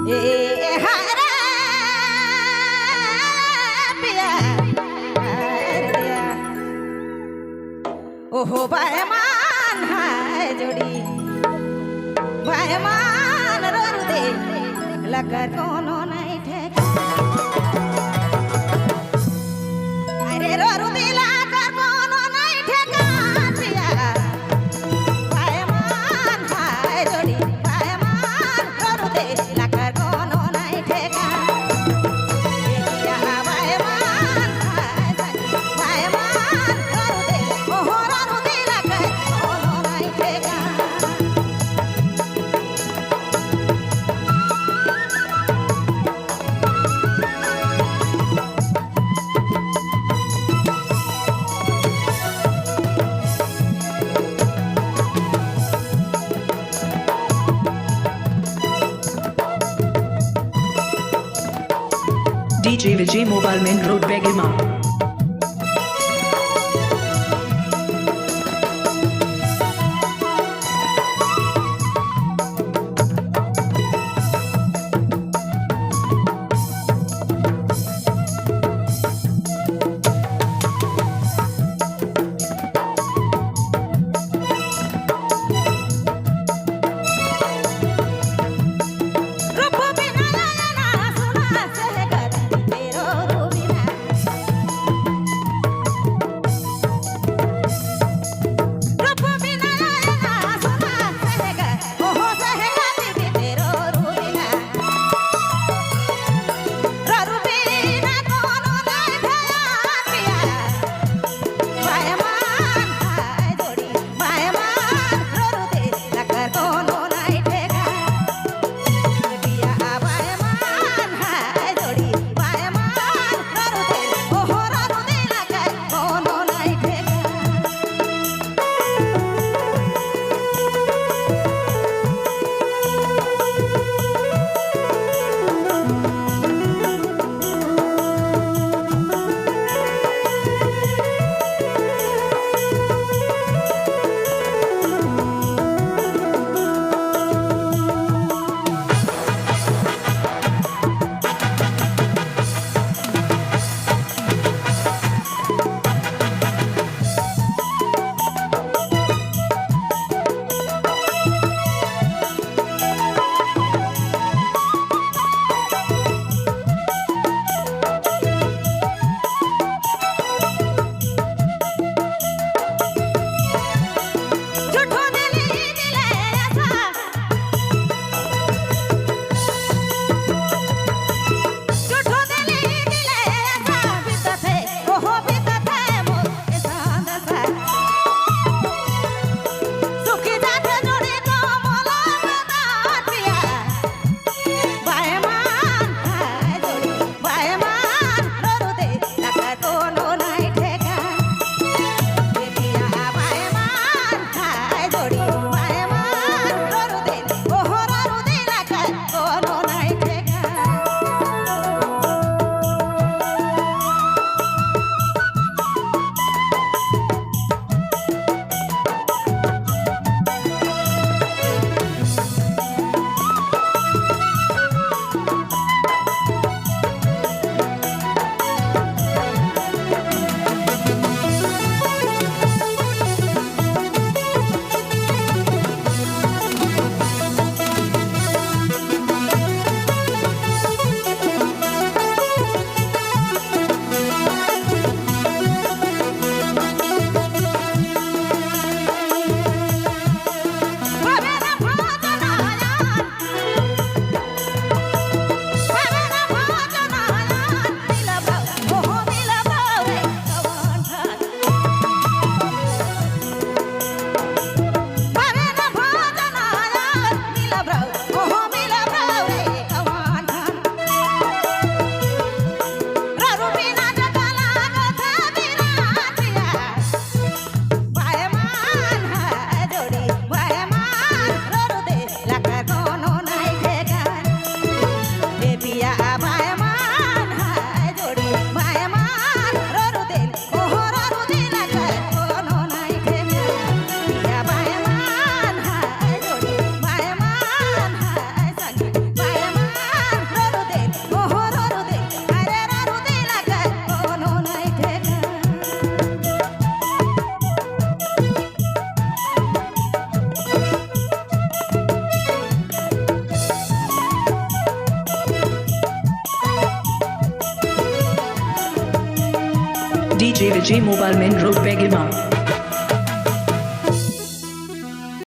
ए हरे पिया हरे दिया ओहो बैमान है जोड़ी बैमान रो दे लकर कोनो नहीं ठेका अरे रो दे लकर कोनो नहीं ठेका पिया बैमान है जोड़ी बैमान रो दे लकर कोनो नहीं ठेका पिया बैमान है बैमान रो दे ओहो रो दे लकर कोनो नहीं ठेका DJ Vijay Mobile Main Road Begema. रूप बिना लाना सुना सहगत तेरो Rubina DJ Vijay Mobile Main Road Begilma.